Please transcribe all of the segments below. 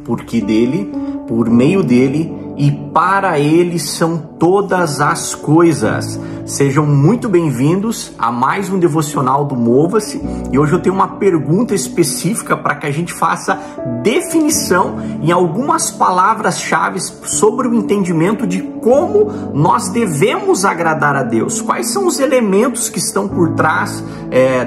porque dele, por meio dele e para ele são todas as coisas. Sejam muito bem-vindos a mais um devocional do Mova-se. E hoje eu tenho uma pergunta específica para que a gente faça definição em algumas palavras-chave sobre o entendimento de como nós devemos agradar a Deus. Quais são os elementos que estão por trás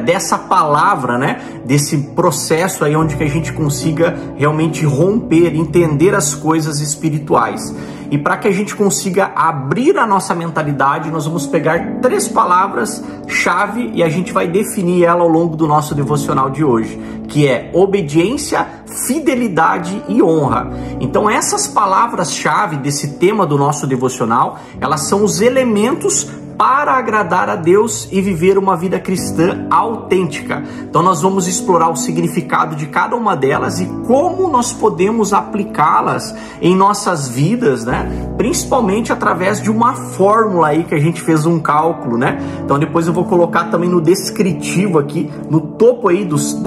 dessa palavra, né? Desse processo aí onde que a gente consiga realmente romper, entender as coisas espirituais. E para que a gente consiga abrir a nossa mentalidade, nós vamos pegar 3 palavras-chave e a gente vai definir ela ao longo do nosso devocional de hoje, que é obediência, fidelidade e honra. Então essas palavras-chave desse tema do nosso devocional, elas são os elementos para agradar a Deus e viver uma vida cristã autêntica. Então nós vamos explorar o significado de cada uma delas e como nós podemos aplicá-las em nossas vidas, né? Principalmente através de uma fórmula aí que a gente fez um cálculo, né? Então depois eu vou colocar também no descritivo aqui, no topo aí dos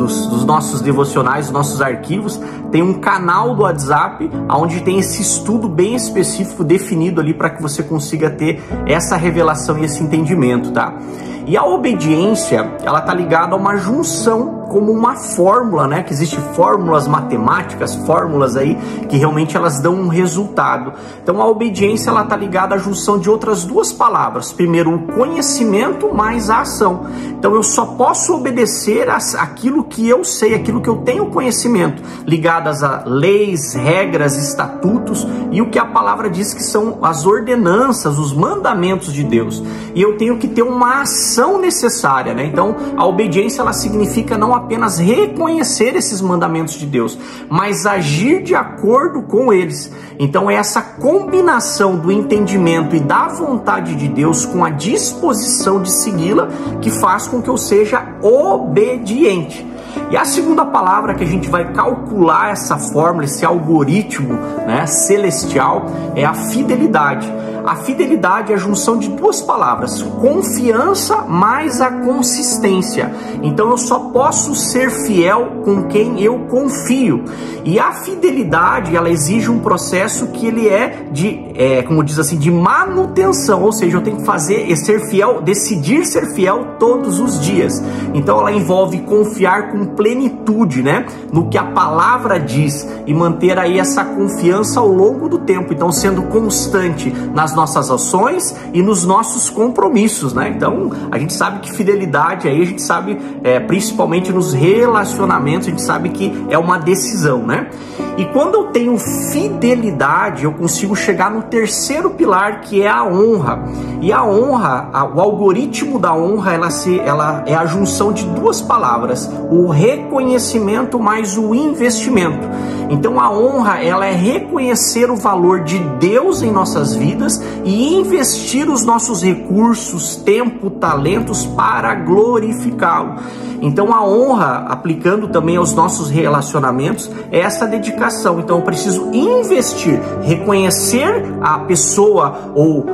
nossos devocionais, dos nossos arquivos, tem um canal do WhatsApp onde tem esse estudo bem específico definido ali para que você consiga ter essa revelação e esse entendimento, tá? E a obediência, ela tá ligada a uma junção, como uma fórmula, né? Que existe fórmulas matemáticas, fórmulas aí que realmente elas dão um resultado. Então a obediência, ela tá ligada à junção de outras 2 palavras. Primeiro, o conhecimento mais a ação. Então eu só posso obedecer aquilo que eu sei, aquilo que eu tenho conhecimento, ligadas a leis, regras, estatutos e o que a palavra diz que são as ordenanças, os mandamentos de Deus. E eu tenho que ter uma ação necessária, né? Então a obediência, ela significa não apenas reconhecer esses mandamentos de Deus, mas agir de acordo com eles. Então é essa combinação do entendimento e da vontade de Deus com a disposição de segui-la que faz com que eu seja obediente. E a segunda palavra que a gente vai calcular essa fórmula, esse algoritmo, né, celestial, é a fidelidade. A fidelidade é a junção de 2 palavras, confiança mais a consistência. Então eu só posso ser fiel com quem eu confio. E a fidelidade, ela exige um processo que ele como diz assim, de manutenção, ou seja, eu tenho que fazer e ser fiel, decidir ser fiel todos os dias. Então ela envolve confiar com plenitude, né, no que a palavra diz e manter aí essa confiança ao longo do tempo. Então sendo constante nas nossas ações e nos nossos compromissos, né? Então a gente sabe que fidelidade aí, a gente sabe principalmente nos relacionamentos, a gente sabe que é uma decisão, né? E quando eu tenho fidelidade, eu consigo chegar no terceiro pilar, que é a honra. E a honra, o algoritmo da honra, ela é a junção de 2 palavras, o reconhecimento mais o investimento. Então a honra, ela é reconhecer o valor de Deus em nossas vidas e investir os nossos recursos, tempo, talentos para glorificá-lo. Então a honra, aplicando também aos nossos relacionamentos, é essa dedicação. Então eu preciso investir, reconhecer a pessoa ou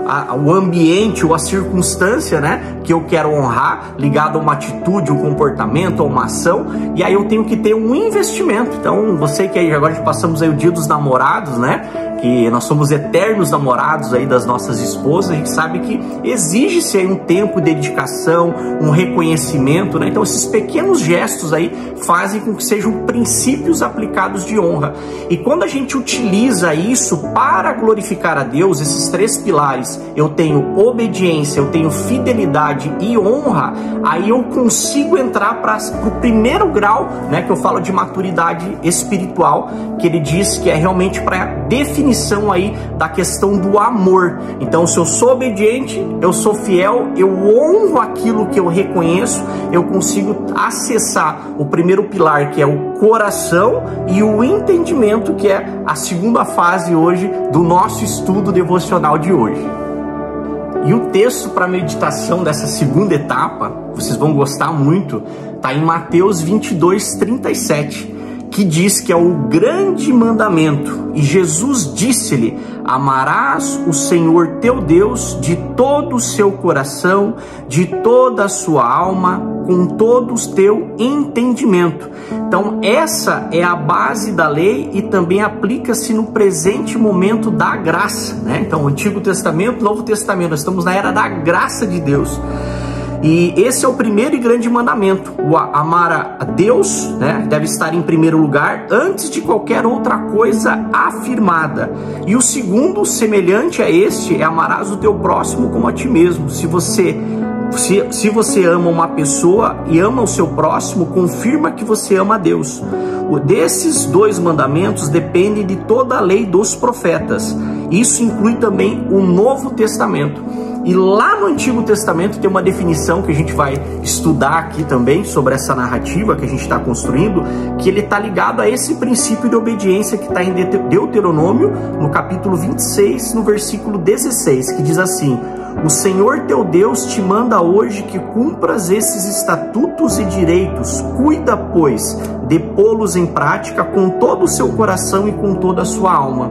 o ambiente ou a circunstância, né, que eu quero honrar, ligado a uma atitude, um comportamento ou uma ação, e aí eu tenho que ter um investimento. Então você que aí agora passamos aí o dia dos namorados, né, que nós somos eternos namorados aí das nossas esposas, a gente sabe que exige-se aí um tempo de dedicação, um reconhecimento, né? Então esses pequenos gestos aí fazem com que sejam princípios aplicados de honra. E quando a gente utiliza isso para glorificar a Deus, esses 3 pilares, eu tenho obediência, eu tenho fidelidade e honra, aí eu consigo entrar para o primeiro grau, né, que eu falo de maturidade espiritual, que ele diz que é realmente para definição aí da questão do amor. Então, se eu sou obediente, eu sou fiel, eu honro aquilo que eu reconheço, eu consigo acessar o primeiro pilar, que é o coração, e o entendimento, que é a segunda fase hoje do nosso estudo devocional de hoje. E o texto para meditação dessa segunda etapa, vocês vão gostar muito, está em Mateus 22:37, que diz que é o grande mandamento. E Jesus disse-lhe: amarás o Senhor teu Deus de todo o seu coração, de toda a sua alma, com todo o teu entendimento. Então essa é a base da lei e também aplica-se no presente momento da graça, né? Então Antigo Testamento, Novo Testamento, nós estamos na era da graça de Deus. E esse é o primeiro e grande mandamento. O amar a Deus, né, deve estar em primeiro lugar antes de qualquer outra coisa afirmada. E o segundo, semelhante a este, é amarás o teu próximo como a ti mesmo. Se você ama uma pessoa e ama o seu próximo, confirma que você ama a Deus. Desses dois mandamentos depende de toda a lei dos profetas. Isso inclui também o Novo Testamento. E lá no Antigo Testamento tem uma definição que a gente vai estudar aqui também sobre essa narrativa que a gente está construindo, que ele está ligado a esse princípio de obediência que está em Deuteronômio, no capítulo 26, no versículo 16, que diz assim: o Senhor teu Deus te manda hoje que cumpras esses estatutos e direitos. Cuida, pois, de pô-los em prática com todo o seu coração e com toda a sua alma.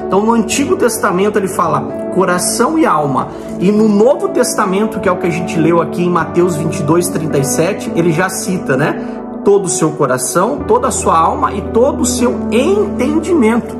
Então no Antigo Testamento ele fala coração e alma. E no Novo Testamento, que é o que a gente leu aqui em Mateus 22, 37, ele já cita, né? Todo o seu coração, toda a sua alma e todo o seu entendimento.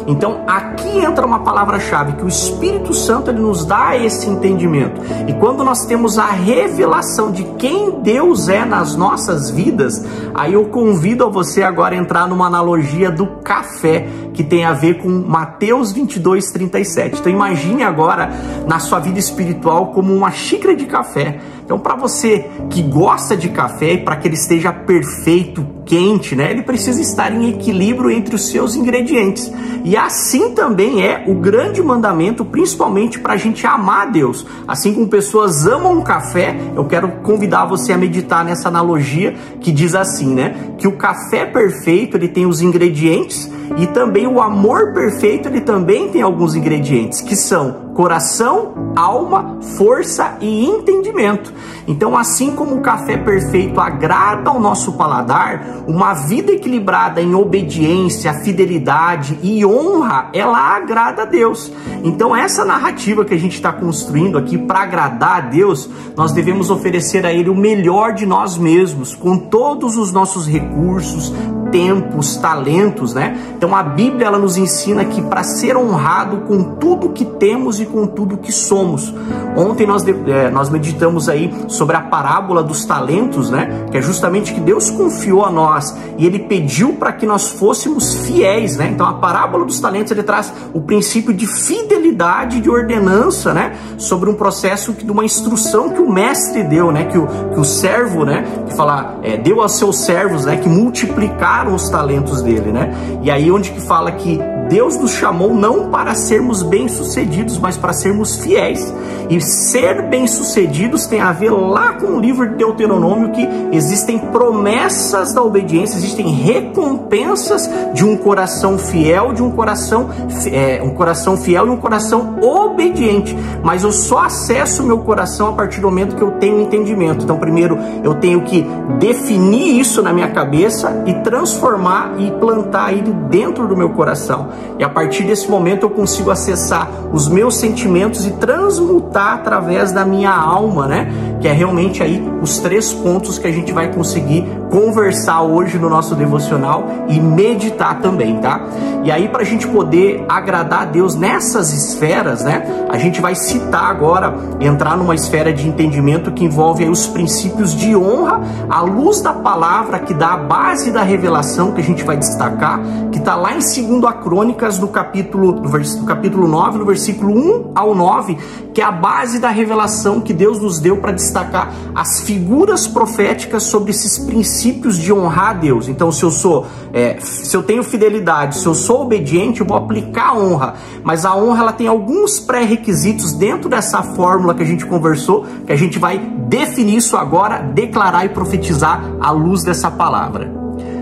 Então aqui entra uma palavra-chave, que o Espírito Santo ele nos dá esse entendimento. E quando nós temos a revelação de quem Deus é nas nossas vidas, aí eu convido a você agora a entrar numa analogia do café, que tem a ver com Mateus 22, 37. Então imagine agora na sua vida espiritual como uma xícara de café. Então para você que gosta de café e para que ele esteja perfeito, quente, né, ele precisa estar em equilíbrio entre os seus ingredientes. E assim também é o grande mandamento, principalmente para a gente amar a Deus. Assim como pessoas amam um café, eu quero convidar você a meditar nessa analogia que diz assim, né, que o café perfeito ele tem os ingredientes e também o amor perfeito ele também tem alguns ingredientes, que são coração, alma, força e entendimento. Então, assim como o café perfeito agrada ao nosso paladar, uma vida equilibrada em obediência, fidelidade e honra, ela agrada a Deus. Então, essa narrativa que a gente está construindo aqui para agradar a Deus, nós devemos oferecer a Ele o melhor de nós mesmos, com todos os nossos recursos, tempos, talentos, né? Então a Bíblia ela nos ensina que para ser honrado com tudo que temos e com tudo que somos. Ontem nós meditamos aí sobre a parábola dos talentos, né? Que é justamente que Deus confiou a nós e Ele pediu para que nós fôssemos fiéis, né? Então a parábola dos talentos ele traz o princípio de fidelidade, de ordenança, né? Sobre um processo de uma instrução que o mestre deu, né? Que o servo, né? Que fala, deu aos seus servos, né? Que multiplicaram os talentos dele, né? E aí onde que fala que Deus nos chamou não para sermos bem-sucedidos, mas para sermos fiéis. E ser bem-sucedidos tem a ver lá com o livro de Deuteronômio, que existem promessas da obediência, existem recompensas de um coração fiel, de um coração fiel e um coração obediente. Mas eu só acesso o meu coração a partir do momento que eu tenho entendimento. Então, primeiro, eu tenho que definir isso na minha cabeça e transformar e plantar ele dentro do meu coração. E a partir desse momento eu consigo acessar os meus sentimentos e transmutar através da minha alma, né? Que é realmente aí os 3 pontos que a gente vai conseguir conversar hoje no nosso devocional e meditar também, tá? E aí para a gente poder agradar a Deus nessas esferas, né? A gente vai citar agora, entrar numa esfera de entendimento que envolve aí os princípios de honra à luz da palavra, que dá a base da revelação que a gente vai destacar, que está lá em 2 Crônicas, no capítulo 9, no versículo 1 ao 9, que é a base da revelação que Deus nos deu para destacar as figuras proféticas sobre esses princípios de honrar a Deus. Então, se eu tenho fidelidade, se eu sou obediente, eu vou aplicar a honra. Mas a honra ela tem alguns pré-requisitos dentro dessa fórmula que a gente conversou, que a gente vai definir isso agora, declarar e profetizar à luz dessa palavra.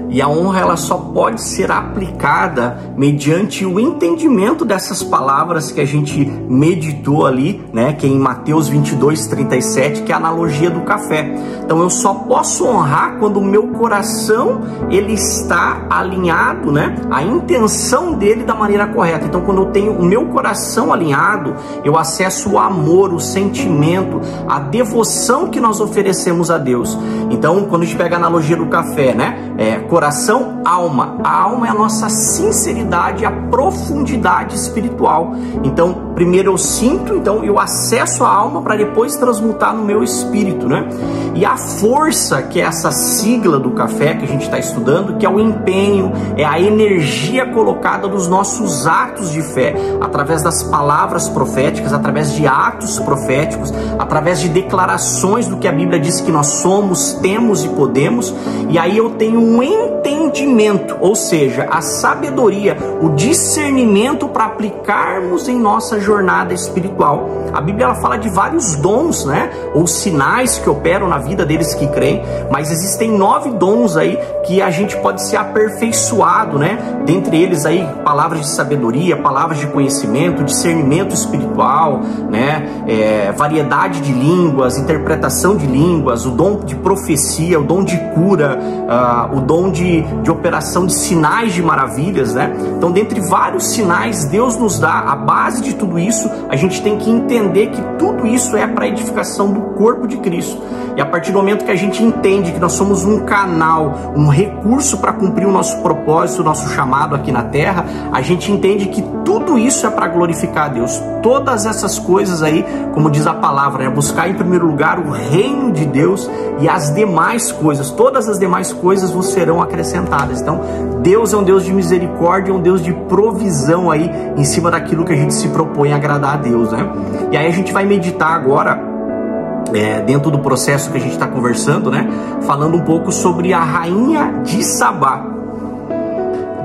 E a honra ela só pode ser aplicada mediante o entendimento dessas palavras que a gente meditou ali, né, que é em Mateus 22:37, que é a analogia do café. Então eu só posso honrar quando o meu coração ele está alinhado, né, a intenção dele da maneira correta. Então quando eu tenho o meu coração alinhado, eu acesso o amor, o sentimento, a devoção que nós oferecemos a Deus. Então quando a gente pega a analogia do café, né, coração, alma. A alma é a nossa sinceridade, a profundidade espiritual. Então, primeiro eu sinto, então eu acesso a alma para depois transmutar no meu espírito, né? E a força, que é essa sigla do café que a gente está estudando, que é o empenho, é a energia colocada nos nossos atos de fé, através das palavras proféticas, através de atos proféticos, através de declarações do que a Bíblia diz que nós somos, temos e podemos. E aí eu tenho um entendimento, ou seja, a sabedoria, o discernimento para aplicarmos em nossa jornada espiritual. A Bíblia ela fala de vários dons, né, ou sinais que operam na vida deles que creem, mas existem 9 dons aí que a gente pode ser aperfeiçoado, né? Dentre eles aí palavras de sabedoria, palavras de conhecimento, discernimento espiritual, né? Variedade de línguas, interpretação de línguas, o dom de profecia, o dom de cura, o dom de operação de sinais de maravilhas, né? Então, dentre vários sinais, Deus nos dá a base de tudo isso. A gente tem que entender que tudo isso é para a edificação do corpo de Cristo. E a partir do momento que a gente entende que nós somos um canal, um recurso para cumprir o nosso propósito, o nosso chamado aqui na Terra, a gente entende que tudo isso é para glorificar a Deus. Todas essas coisas aí, como diz a palavra, é buscar em primeiro lugar o reino de Deus e as demais coisas, todas as demais coisas vos serão acrescentadas. Então, Deus é um Deus de misericórdia, é um Deus de provisão aí em cima daquilo que a gente se propõe a agradar a Deus, né? E aí a gente vai meditar agora, dentro do processo que a gente está conversando, né? Falando um pouco sobre a rainha de Sabá.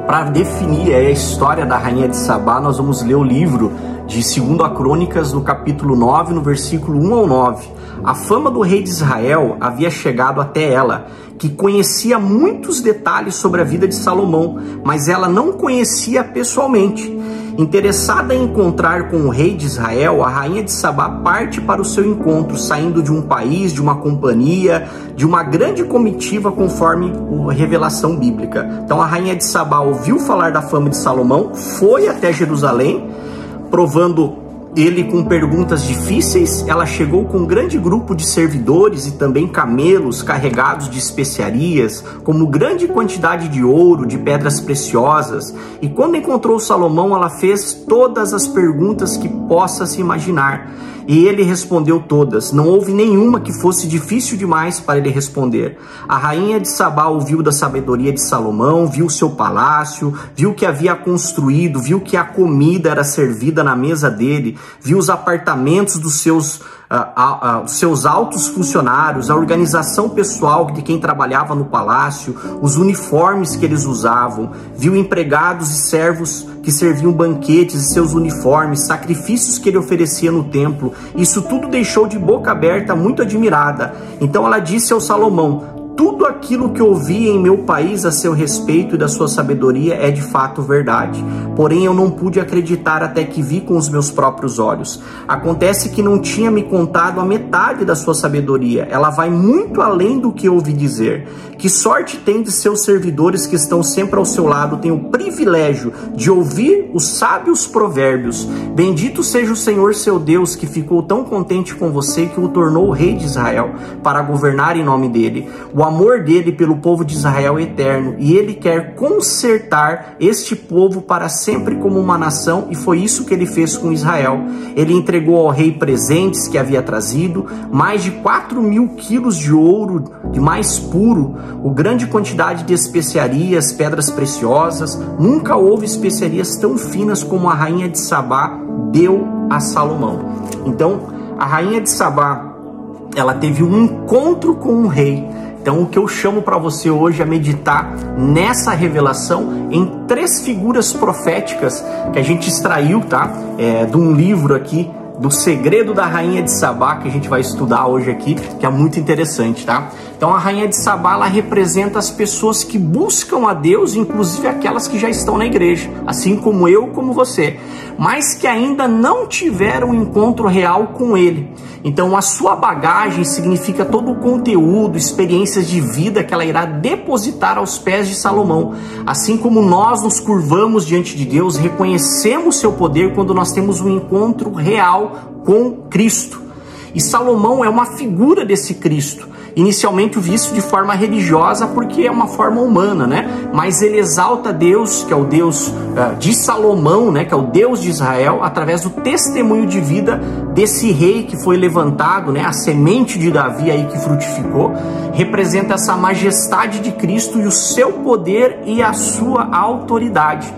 Para definir a história da rainha de Sabá, nós vamos ler o livro de 2 Crônicas, no capítulo 9, no versículo 1 ao 9. A fama do rei de Israel havia chegado até ela, que conhecia muitos detalhes sobre a vida de Salomão, mas ela não conhecia pessoalmente. Interessada em encontrar com o rei de Israel, a rainha de Sabá parte para o seu encontro, saindo de um país, de uma companhia, de uma grande comitiva, conforme a revelação bíblica. Então a rainha de Sabá ouviu falar da fama de Salomão, foi até Jerusalém, provando ele com perguntas difíceis. Ela chegou com um grande grupo de servidores e também camelos carregados de especiarias, como grande quantidade de ouro, de pedras preciosas. E quando encontrou Salomão, ela fez todas as perguntas que possa se imaginar. E ele respondeu todas. Não houve nenhuma que fosse difícil demais para ele responder. A rainha de Sabá ouviu da sabedoria de Salomão, viu seu palácio, viu que havia construído, viu que a comida era servida na mesa dele, viu os apartamentos dos seus altos funcionários, a organização pessoal de quem trabalhava no palácio, os uniformes que eles usavam, viu empregados e servos que serviam banquetes e seus uniformes, sacrifícios que ele oferecia no templo. Isso tudo deixou de boca aberta, muito admirada. Então ela disse ao Salomão: tudo aquilo que ouvi em meu país a seu respeito e da sua sabedoria é de fato verdade. Porém, eu não pude acreditar até que vi com os meus próprios olhos. Acontece que não tinha me contado a metade da sua sabedoria. Ela vai muito além do que ouvi dizer. Que sorte tem de seus servidores que estão sempre ao seu lado, tem o privilégio de ouvir os sábios provérbios. Bendito seja o Senhor seu Deus, que ficou tão contente com você que o tornou o rei de Israel, para governar em nome dele. O amor dele pelo povo de Israel é eterno, e ele quer consertar este povo para sempre como uma nação, e foi isso que ele fez com Israel. Ele entregou ao rei presentes que havia trazido, mais de 4.000 quilos de ouro de mais puro, o grande quantidade de especiarias, pedras preciosas. Nunca houve especiarias tão finas como a rainha de Sabá deu a Salomão. Então, a rainha de Sabá, ela teve um encontro com um rei. Então, o que eu chamo para você hoje é meditar nessa revelação em 3 figuras proféticas que a gente extraiu, tá? De um livro aqui, do Segredo da Rainha de Sabá, que a gente vai estudar hoje aqui, que é muito interessante, tá? Então a rainha de Sabá, ela representa as pessoas que buscam a Deus, inclusive aquelas que já estão na igreja, assim como eu, como você, mas que ainda não tiveram um encontro real com Ele. Então a sua bagagem significa todo o conteúdo, experiências de vida que ela irá depositar aos pés de Salomão. Assim como nós nos curvamos diante de Deus, reconhecemos seu poder quando nós temos um encontro real com Cristo. E Salomão é uma figura desse Cristo. Inicialmente visto de forma religiosa, porque é uma forma humana, né? Mas ele exalta Deus, que é o Deus de Salomão, né? Que é o Deus de Israel, através do testemunho de vida desse rei que foi levantado, né? A semente de Davi aí que frutificou, representa essa majestade de Cristo e o seu poder e a sua autoridade.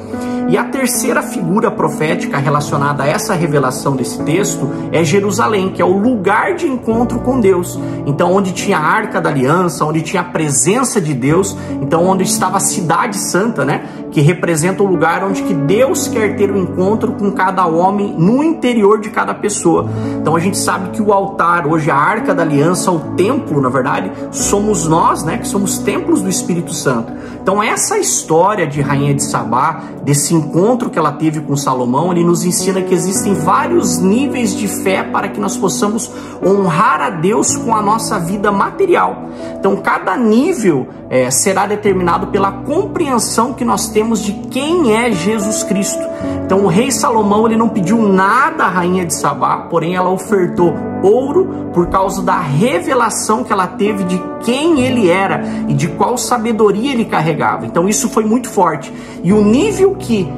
E a terceira figura profética relacionada a essa revelação desse texto é Jerusalém, que é o lugar de encontro com Deus. Então, onde tinha a Arca da Aliança, onde tinha a presença de Deus, então onde estava a Cidade Santa, né? Que representa o lugar onde que Deus quer ter um encontro com cada homem no interior de cada pessoa. Então a gente sabe que o altar, hoje a Arca da Aliança, o templo, na verdade, somos nós, né? Que somos templos do Espírito Santo. Então essa história de Rainha de Sabá, desse encontro que ela teve com Salomão, ele nos ensina que existem vários níveis de fé para que nós possamos honrar a Deus com a nossa vida material. Então cada nível será determinado pela compreensão que nós temos de quem é Jesus Cristo. Então o rei Salomão, ele não pediu nada à Rainha de Sabá, porém ela ofertou ouro por causa da revelação que ela teve de quem ele era e de qual sabedoria ele carregava. Então isso foi muito forte. E o nível que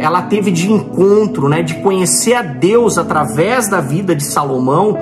ela teve de encontro, né, de conhecer a Deus através da vida de Salomão,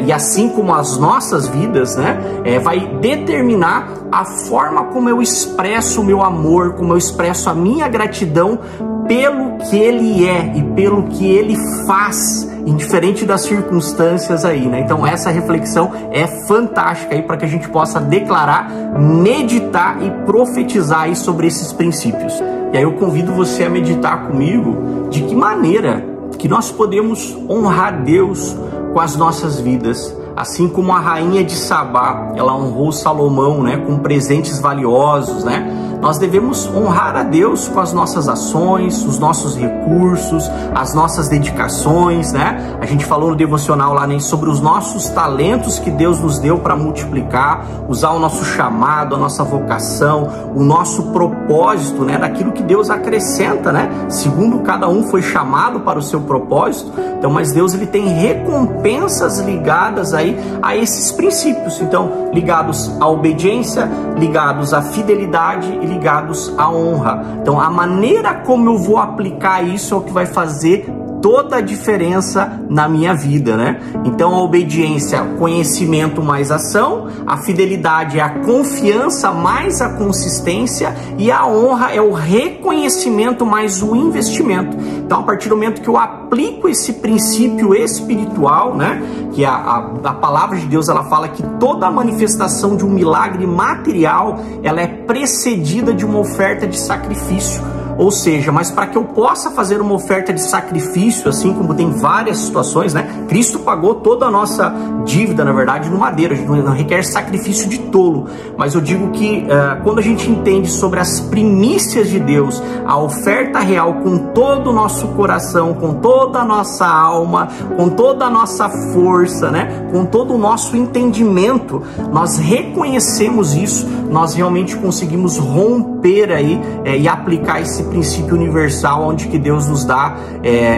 e assim como as nossas vidas, né, vai determinar a forma como eu expresso o meu amor, como eu expresso a minha gratidão pelo que ele é e pelo que ele faz, indiferente das circunstâncias aí, né? Então essa reflexão é fantástica aí para que a gente possa declarar, meditar e profetizar aí sobre esses princípios. E aí eu convido você a meditar comigo de que maneira que nós podemos honrar Deus com as nossas vidas. Assim como a rainha de Sabá, ela honrou Salomão, né, com presentes valiosos, né? Nós devemos honrar a Deus com as nossas ações, os nossos recursos, as nossas dedicações, né? A gente falou no devocional lá, né, sobre os nossos talentos que Deus nos deu para multiplicar, usar o nosso chamado, a nossa vocação, o nosso propósito, né, daquilo que Deus acrescenta, né? Segundo cada um foi chamado para o seu propósito. Então, mas Deus, ele tem recompensas ligadas aí a esses princípios. Então, ligados à obediência, ligados à fidelidade e ligados à honra. Então, a maneira como eu vou aplicar isso é o que vai fazer toda a diferença na minha vida, né? Então a obediência é conhecimento mais ação, a fidelidade é a confiança mais a consistência e a honra é o reconhecimento mais o investimento. Então a partir do momento que eu aplico esse princípio espiritual, né? Que a palavra de Deus, ela fala que toda a manifestação de um milagre material, ela é precedida de uma oferta de sacrifício. Ou seja, mas para que eu possa fazer uma oferta de sacrifício, assim como tem várias situações, né? Cristo pagou toda a nossa dívida, na verdade, no madeiro. A gente não requer sacrifício de tolo. Mas eu digo que quando a gente entende sobre as primícias de Deus, a oferta real com todo o nosso coração, com toda a nossa alma, com toda a nossa força, né? Com todo o nosso entendimento, nós reconhecemos isso, nós realmente conseguimos romper aí e aplicar esse princípio universal onde que Deus nos dá,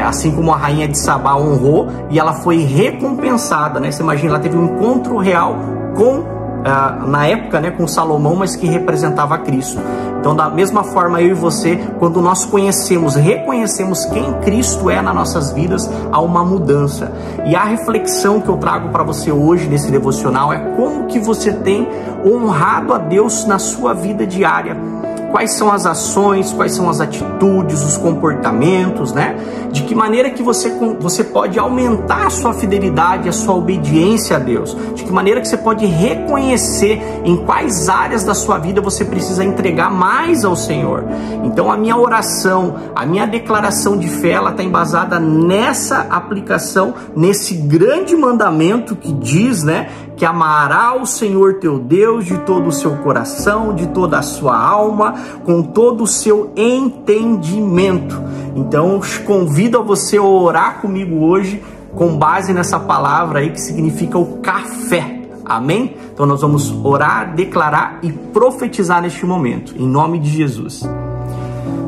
assim como a rainha de Sabá honrou e ela foi recompensada, né? Você imagina, ela teve um encontro real com, na época, né, com Salomão, mas que representava Cristo. Então, da mesma forma, eu e você, quando nós conhecemos, reconhecemos quem Cristo é nas nossas vidas, há uma mudança. E a reflexão que eu trago para você hoje nesse devocional é como que você tem honrado a Deus na sua vida diária. Quais são as ações, quais são as atitudes, os comportamentos, né? De que maneira que você pode aumentar a sua fidelidade, a sua obediência a Deus? De que maneira que você pode reconhecer em quais áreas da sua vida você precisa entregar mais ao Senhor? Então a minha oração, a minha declaração de fé, ela está embasada nessa aplicação, nesse grande mandamento que diz, né, que amará o Senhor teu Deus de todo o seu coração, de toda a sua alma, com todo o seu entendimento. Então, eu te convido a você orar comigo hoje, com base nessa palavra aí que significa o café. Amém? Então nós vamos orar, declarar e profetizar neste momento, em nome de Jesus.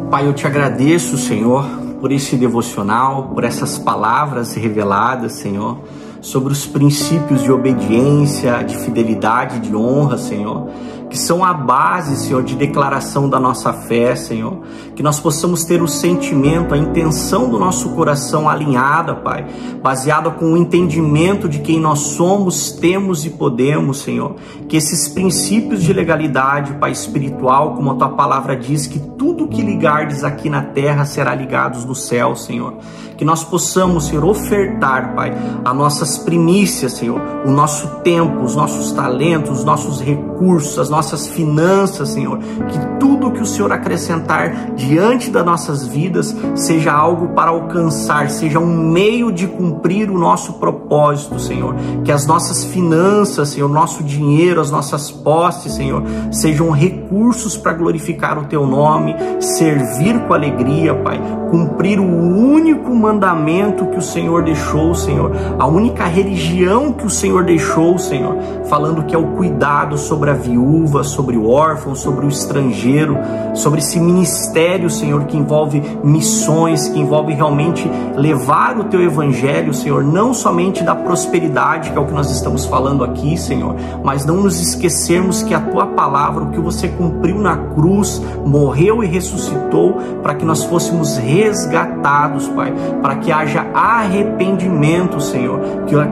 Pai, eu te agradeço, Senhor, por esse devocional, por essas palavras reveladas, Senhor, sobre os princípios de obediência, de fidelidade, de honra, Senhor, que são a base, Senhor, de declaração da nossa fé, Senhor, que nós possamos ter o sentimento, a intenção do nosso coração alinhada, Pai, baseada com o entendimento de quem nós somos, temos e podemos, Senhor, que esses princípios de legalidade, Pai, espiritual, como a Tua palavra diz, que tudo que ligardes aqui na terra será ligado no céu, Senhor, que nós possamos, Senhor, ofertar, Pai, as nossas primícias, Senhor, o nosso tempo, os nossos talentos, os nossos recursos, as nossas finanças, Senhor, que tudo que o Senhor acrescentar diante das nossas vidas seja algo para alcançar, seja um meio de cumprir o nosso propósito, Senhor, que as nossas finanças, Senhor, nosso dinheiro, as nossas posses, Senhor, sejam recursos para glorificar o Teu nome, servir com alegria, Pai, cumprir o único mandamento que o Senhor deixou, Senhor, a única religião que o Senhor deixou, Senhor, falando que é o cuidado sobre a viúva, sobre o órfão, sobre o estrangeiro, sobre esse ministério, Senhor, que envolve missões, que envolve realmente levar o Teu evangelho, Senhor, não somente da prosperidade, que é o que nós estamos falando aqui, Senhor, mas não nos esquecermos que a Tua palavra, o que você cumpriu na cruz, morreu e ressuscitou para que nós fôssemos resgatados, Pai, para que haja arrependimento, Senhor,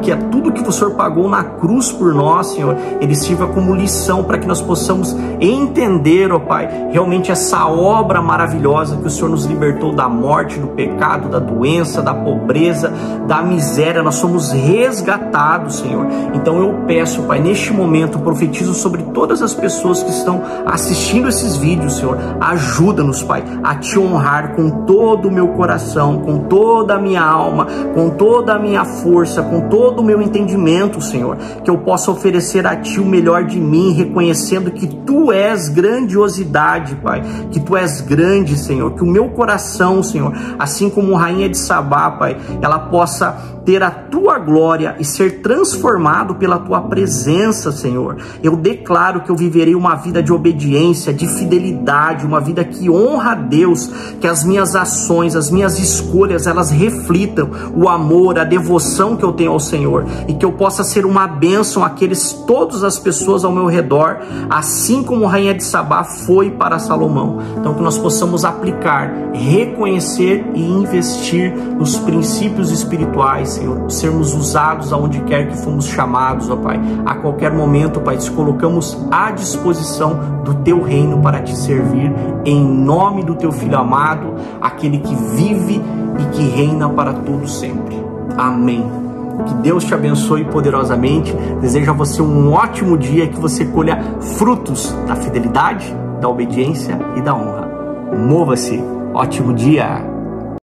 que tudo que o Senhor pagou na cruz por nós, Senhor, ele sirva como lição para que nós possamos entender, ó Pai, realmente essa obra maravilhosa que o Senhor nos libertou da morte, do pecado, da doença, da pobreza, da miséria. Nós somos resgatados, Senhor. Então eu peço, Pai, neste momento, profetizo sobre todas as pessoas que estão assistindo esses vídeos, Senhor, ajuda-nos, Pai, a Te honrar com todo o meu coração, com toda a minha alma, com toda a minha força, com todo o meu entendimento, Senhor, que eu possa oferecer a Ti o melhor de mim, reconhecendo que Tu és grandiosidade, Pai, que Tu és grande, Senhor, que o meu coração, Senhor, assim como Rainha de Sabá, Pai, ela possa ter a Tua glória e ser transformado pela Tua presença, Senhor. Eu declaro que eu viverei uma vida de obediência, de fidelidade, uma vida que honra a Deus, que as minhas ações, as minhas escolhas, elas reflitam o amor, a devoção que eu tenho ao Senhor, e que eu possa ser uma bênção àqueles, todas as pessoas ao meu redor, assim como Rainha de Sabá foi para Salomão. Então que nós possamos aplicar, reconhecer e investir nos princípios espirituais, Senhor, sermos usados aonde quer que fomos chamados, ó Pai. A qualquer momento, Pai, te colocamos à disposição do Teu reino para Te servir, em nome do Teu Filho amado, aquele que vive e que reina para todo sempre. Amém. Que Deus te abençoe poderosamente. Desejo a você um ótimo dia, que você colha frutos da fidelidade, da obediência e da honra. Mova-se. Ótimo dia.